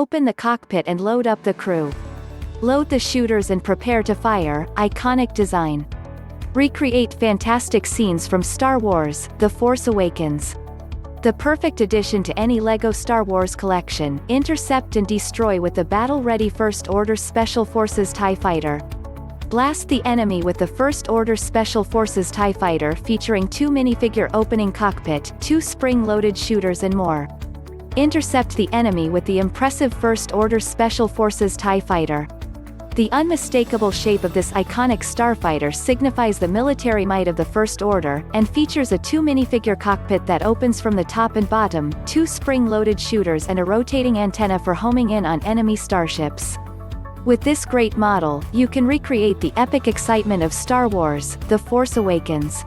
Open the cockpit and load up the crew. Load the shooters and prepare to fire. Iconic design. Recreate fantastic scenes from Star Wars: The Force Awakens. The perfect addition to any LEGO Star Wars collection. Intercept and destroy with the battle-ready First Order Special Forces TIE Fighter. Blast the enemy with the First Order Special Forces TIE Fighter featuring 2 minifigure opening cockpit, 2 spring-loaded shooters and more. Intercept the enemy with the impressive First Order Special Forces TIE Fighter. The unmistakable shape of this iconic starfighter signifies the military might of the First Order, and features a 2 minifigure cockpit that opens from the top and bottom, 2 spring-loaded shooters and a rotating antenna for homing in on enemy starships. With this great model, you can recreate the epic excitement of Star Wars: The Force Awakens.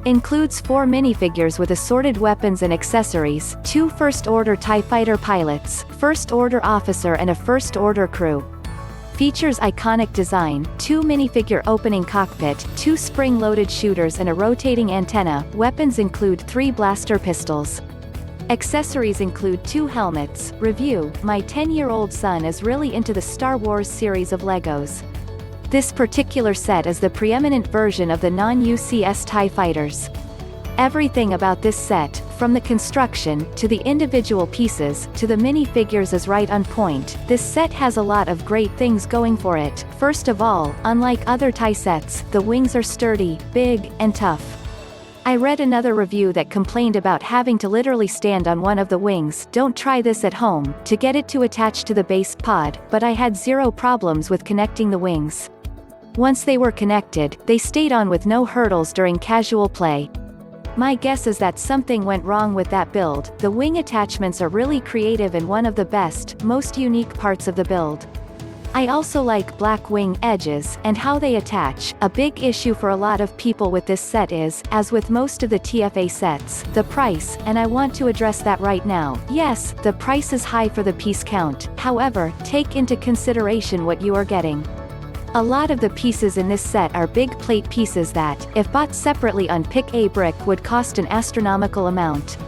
Includes 4 minifigures with assorted weapons and accessories, 2 First Order TIE Fighter pilots, First Order officer and a First Order crew. Features iconic design, 2 minifigure opening cockpit, 2 spring-loaded shooters and a rotating antenna. Weapons include 3 blaster pistols. Accessories include 2 helmets. Review: my 10-year-old son is really into the Star Wars series of Legos. This particular set is the preeminent version of the non-UCS TIE fighters. Everything about this set, from the construction, to the individual pieces, to the minifigures is right on point. This set has a lot of great things going for it. First of all, unlike other TIE sets, the wings are sturdy, big, and tough. I read another review that complained about having to literally stand on one of the wings. Don't try this at home, to get it to attach to the base pod, but I had 0 problems with connecting the wings. Once they were connected, they stayed on with no hurdles during casual play. My guess is that something went wrong with that build. The wing attachments are really creative and one of the best, most unique parts of the build. I also like black wing edges, and how they attach. A big issue for a lot of people with this set is, as with most of the TFA sets, the price, and I want to address that right now. Yes, the price is high for the piece count, however, take into consideration what you are getting. A lot of the pieces in this set are big plate pieces that, if bought separately on Pick a Brick, would cost an astronomical amount.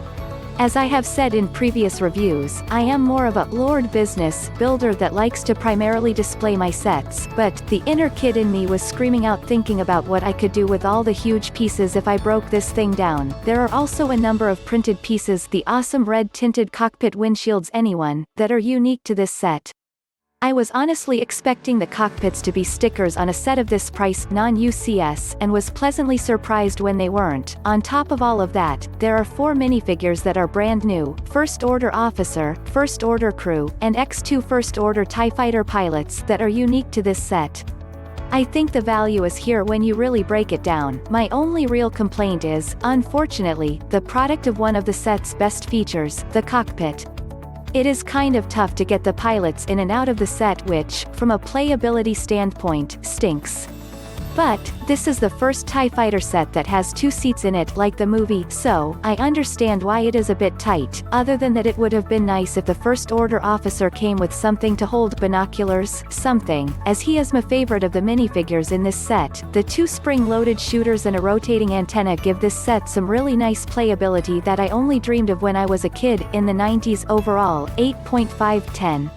As I have said in previous reviews, I am more of a Lord business builder that likes to primarily display my sets, but the inner kid in me was screaming out thinking about what I could do with all the huge pieces if I broke this thing down. There are also a number of printed pieces, the awesome red tinted cockpit windshields anyone, that are unique to this set. I was honestly expecting the cockpits to be stickers on a set of this price, non-UCS, and was pleasantly surprised when they weren't. On top of all of that, there are 4 minifigures that are brand new: First Order Officer, First Order Crew, and X2 First Order TIE Fighter pilots that are unique to this set. I think the value is here when you really break it down. My only real complaint is, unfortunately, the product of one of the set's best features, the cockpit. It is kind of tough to get the pilots in and out of the set, which, from a playability standpoint, stinks. But, this is the first TIE Fighter set that has 2 seats in it like the movie, so, I understand why it is a bit tight, other than that it would have been nice if the First Order officer came with something to hold, binoculars, something, as he is my favorite of the minifigures in this set. The 2 spring-loaded shooters and a rotating antenna give this set some really nice playability that I only dreamed of when I was a kid. In the 90s. Overall, 8.5/10.